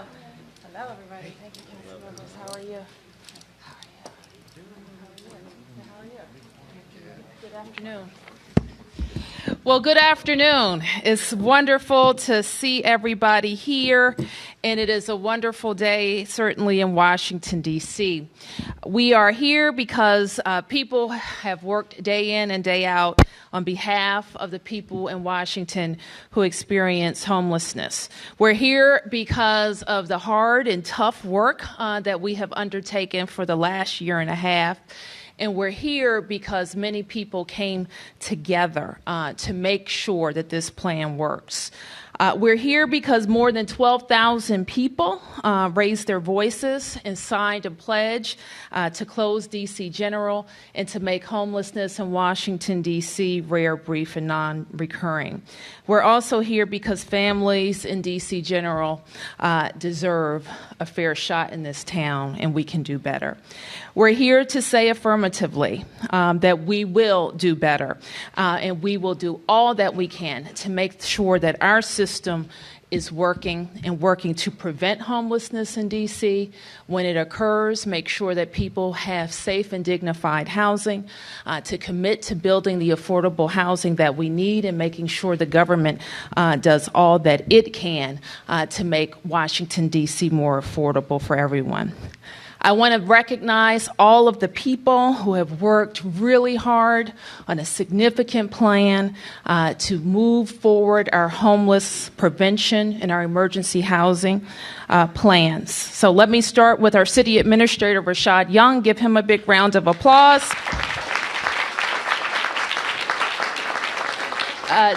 Hello. Hello, everybody. Thank you, council members. How are you? How are you? Good afternoon. Well, good afternoon. It's wonderful to see everybody here, and it is a wonderful day, certainly in Washington, D.C. We are here because people have worked day in and day out on behalf of the people in Washington who experience homelessness. We're here because of the hard and tough work that we have undertaken for the last year and a half. And we're here because many people came together to make sure that this plan works. We're here because more than 12,000 people raised their voices and signed a pledge to close D.C. General and to make homelessness in Washington, D.C. rare, brief, and non-recurring. We're also here because families in D.C. General deserve a fair shot in this town, and we can do better. We're here to say affirmatively that we will do better, and we will do all that we can to make sure that our system is working to prevent homelessness in D.C. When it occurs, make sure that people have safe and dignified housing, to commit to building the affordable housing that we need and making sure the government does all that it can to make Washington, D.C. more affordable for everyone. I want to recognize all of the people who have worked really hard on a significant plan to move forward our homeless prevention and our emergency housing plans. So let me start with our City Administrator, Rashad Young. Give him a big round of applause.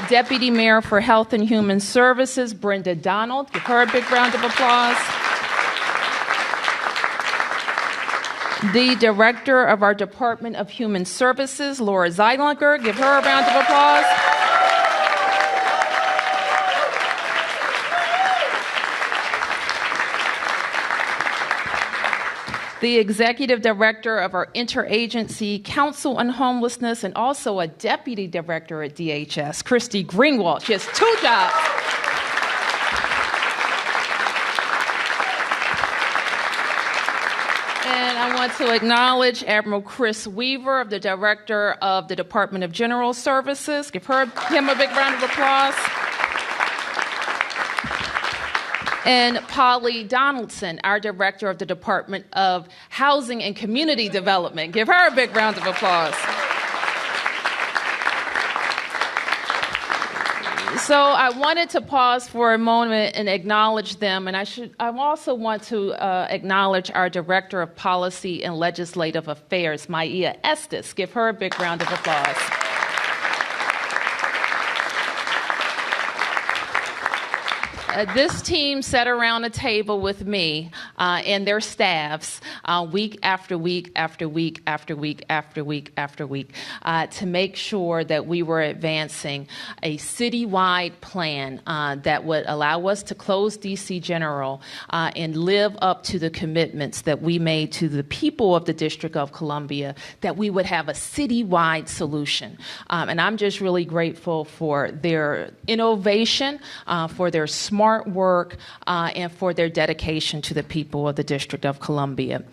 Deputy Mayor for Health and Human Services, Brenda Donald. Give her a big round of applause. The Director of our Department of Human Services, Laura Zeilinger. Give her a round of applause. The Executive Director of our Interagency Council on Homelessness and also a Deputy Director at DHS, Christy Greenwald. She has 2 jobs. And I want to acknowledge Admiral Chris Weaver, the Director of the Department of General Services. Give him a big round of applause. And Polly Donaldson, our Director of the Department of Housing and Community Development. Give her a big round of applause. So I wanted to pause for a moment and acknowledge them, and I also want to acknowledge our Director of Policy and Legislative Affairs, Maia Estes. Give her a big round of applause. This team sat around a table with me and their staffs week after week after week after week after week after week to make sure that we were advancing a citywide plan that would allow us to close D.C. General and live up to the commitments that we made to the people of the District of Columbia, that we would have a citywide solution. And I'm just really grateful for their innovation, for their smart work, and for their dedication to the people of the District of Columbia.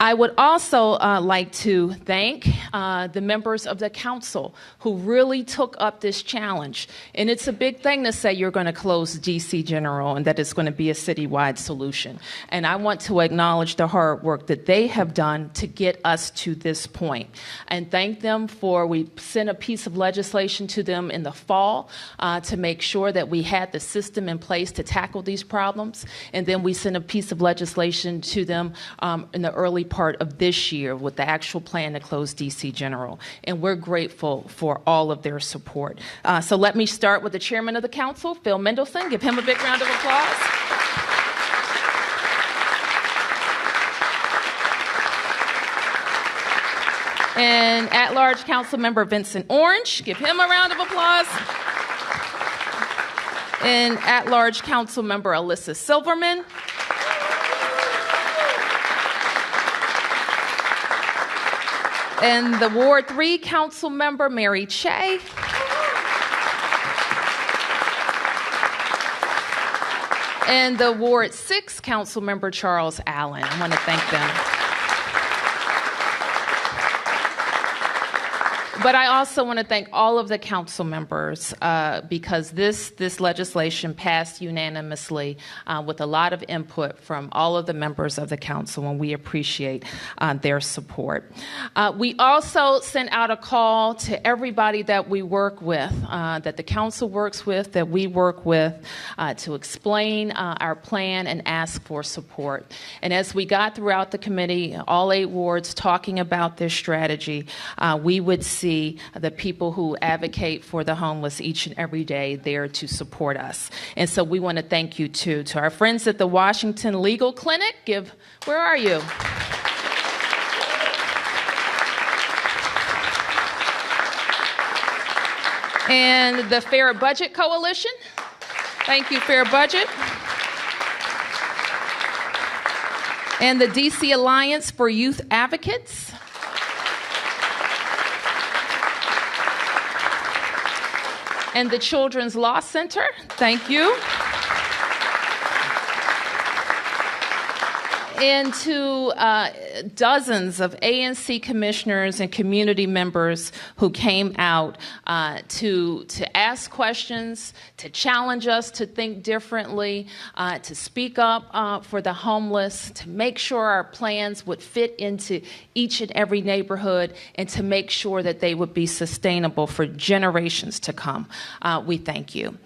I would also like to thank the members of the council who really took up this challenge. And it's a big thing to say you're going to close D.C. General and that it's going to be a citywide solution. And I want to acknowledge the hard work that they have done to get us to this point. And thank them we sent a piece of legislation to them in the fall to make sure that we had the system in place to tackle these problems. And then we sent a piece of legislation to them in the early part of this year with the actual plan to close D.C. General. And we're grateful for all of their support. So let me start with the chairman of the council, Phil Mendelson. Give him a big round of applause. And at-large council member Vincent Orange. Give him a round of applause. And at-large council member Alyssa Silverman. And the Ward 3 council member Mary Che. And the Ward 6 Council Member Charles Allen. I want to thank them. But I also want to thank all of the council members because this legislation passed unanimously with a lot of input from all of the members of the council, and we appreciate their support. We also sent out a call to everybody that we work with, that the council works with, that we work with, to explain our plan and ask for support. And as we got throughout the committee, all 8 wards talking about this strategy, we would see the people who advocate for the homeless each and every day there to support us. And so we want to thank you, too. To our friends at the Washington Legal Clinic, where are you? And the Fair Budget Coalition. Thank you, Fair Budget. And the DC Alliance for Youth Advocates. And the Children's Law Center, thank you. And to dozens of ANC commissioners and community members who came out to ask questions, to challenge us to think differently, to speak up for the homeless, to make sure our plans would fit into each and every neighborhood, and to make sure that they would be sustainable for generations to come. We thank you.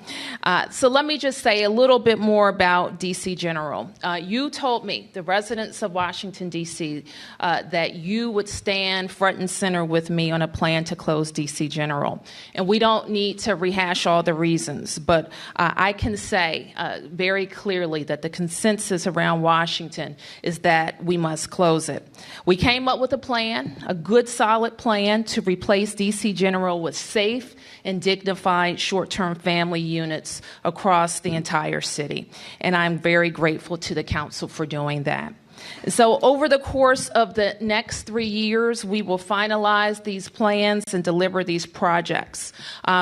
So let me just say a little bit more about DC General. You told me, the residents of Washington, D.C., that you would stand front and center with me on a plan to close DC General. And we don't need to rehash all the reasons, but I can say very clearly that the consensus around Washington is that we must close it. We came up with a plan, a good, solid plan to replace DC General with safe and dignified short-term family units across the entire city. And I'm very grateful to the council for doing that. So over the course of the next 3 years, we will finalize these plans and deliver these projects.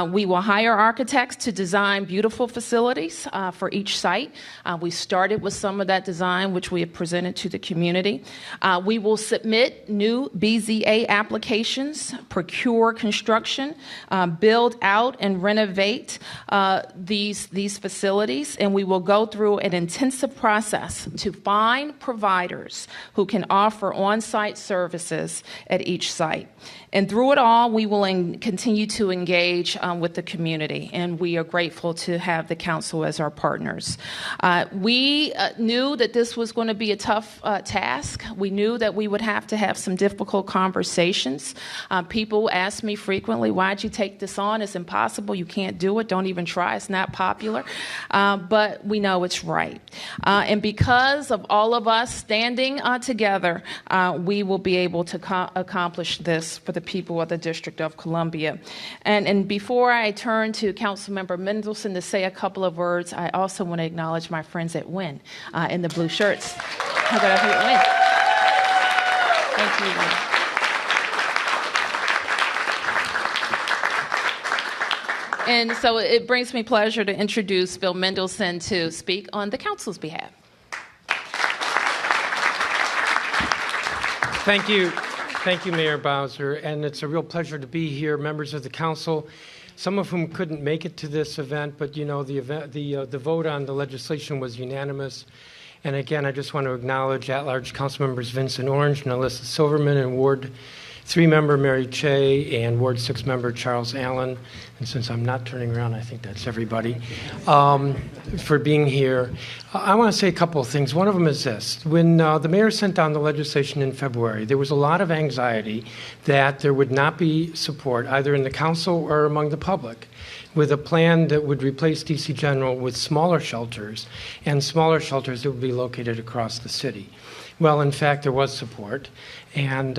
We will hire architects to design beautiful facilities for each site. We started with some of that design, which we have presented to the community. We will submit new BZA applications, procure construction, build out and renovate these facilities, and we will go through an intensive process to find providers who can offer on-site services at each site. And through it all, we will continue to engage with the community, and we are grateful to have the council as our partners. We knew that this was going to be a tough task. We knew that we would have to have some difficult conversations. People ask me frequently, why'd you take this on? It's impossible. You can't do it. Don't even try. It's not popular. But we know it's right. And because of all of us standing together, we will be able to accomplish this for the people of the District of Columbia. And before I turn to Councilmember Mendelson to say a couple of words, I also want to acknowledge my friends at WIN in the blue shirts. How about up here at WIN? Thank you, WIN. And so it brings me pleasure to introduce Bill Mendelson to speak on the council's behalf. Thank you. Thank you, Mayor Bowser, and it's a real pleasure to be here, members of the council, some of whom couldn't make it to this event, but you know, the vote on the legislation was unanimous. And again, I just want to acknowledge at-large council members Vincent Orange and Alyssa Silverman, and Ward 3 member Mary Che, and Ward 6 member Charles Allen. And since I'm not turning around, I think that's everybody, for being here. I want to say a couple of things. One of them is this. When the mayor sent down the legislation in February, there was a lot of anxiety that there would not be support either in the council or among the public with a plan that would replace DC General with smaller shelters, and smaller shelters that would be located across the city. Well, in fact, there was support, and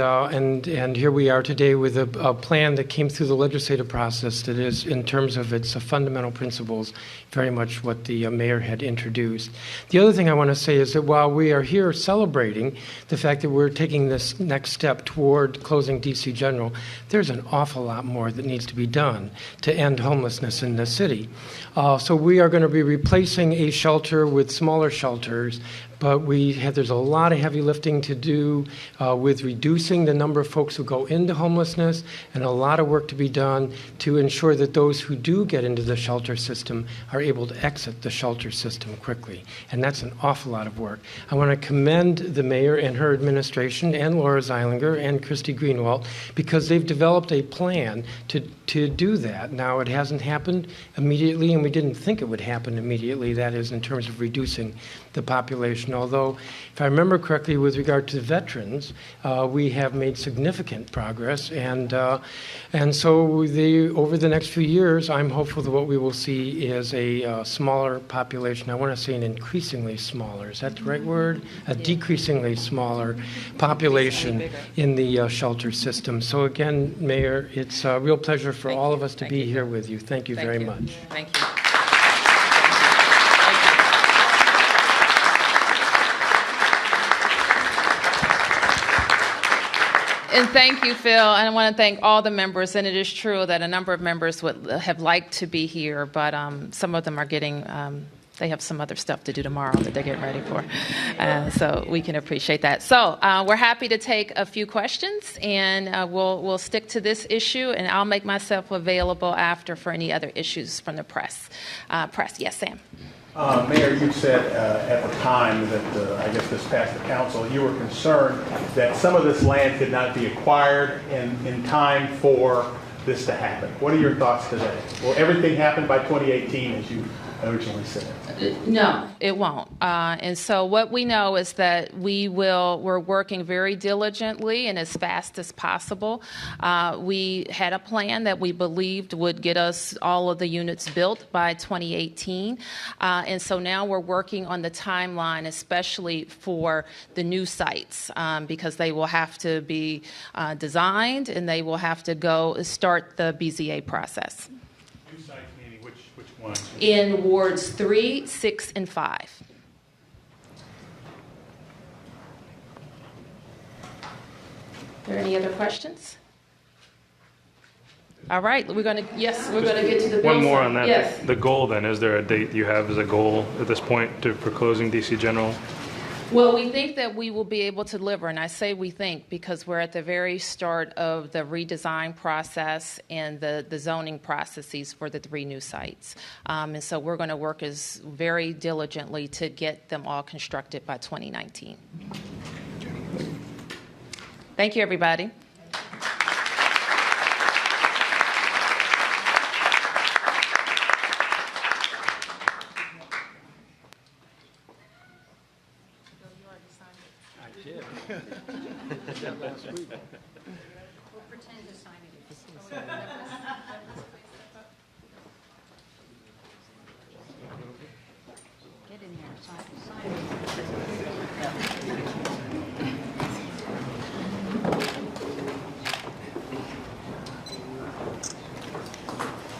here we are today with a plan that came through the legislative process that is, in terms of its fundamental principles, very much what the mayor had introduced. The other thing I want to say is that while we are here celebrating the fact that we're taking this next step toward closing DC General, there's an awful lot more that needs to be done to end homelessness in the city. So we are going to be replacing a shelter with smaller shelters, but there's a lot of heavy lifting to do with reducing the number of folks who go into homelessness, and a lot of work to be done to ensure that those who do get into the shelter system are able to exit the shelter system quickly. And that's an awful lot of work. I want to commend the mayor and her administration and Laura Zeilinger and Christy Greenwald because they've developed a plan to do that. Now, it hasn't happened immediately, and we didn't think it would happen immediately, that is, in terms of reducing the population. Although, if I remember correctly, with regard to veterans, we have made significant progress, and so over the next few years, I'm hopeful that what we will see is a smaller population. I want to say an increasingly smaller, is that the right word? A decreasingly smaller population in the shelter system. So again, Mayor, it's a real pleasure for all of us to be here with you. Thank you very much. Thank you. And thank you, Phil. And I want to thank all the members. And it is true that a number of members would have liked to be here, but some of them are getting, they have some other stuff to do tomorrow that they're getting ready for. So we can appreciate that. So we're happy to take a few questions, and we'll stick to this issue, and I'll make myself available after for any other issues from the press. Yes, Sam. Mayor, you said at the time that, I guess this passed the council, you were concerned that some of this land could not be acquired in time for this to happen. What are your thoughts today? Will everything happen by 2018 as you originally said? No, it won't. And so what we know is that we're working very diligently and as fast as possible. We had a plan that we believed would get us all of the units built by 2018. And so now we're working on the timeline, especially for the new sites, because they will have to be designed and they will have to start the BZA process. New sites meaning which ones? In wards 3, 6, and 5. Are there any other questions? All right, we're going to get to the bill. One more on that. Yes. The goal then, is there a date you have as a goal at this point for closing DC General? Well, we think that we will be able to deliver, and I say we think because we're at the very start of the redesign process and the zoning processes for the 3 new sites. And so we're going to work very diligently to get them all constructed by 2019. Thank you, everybody. We'll pretend to sign it. Get in there, sign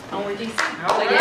Homeward, DC.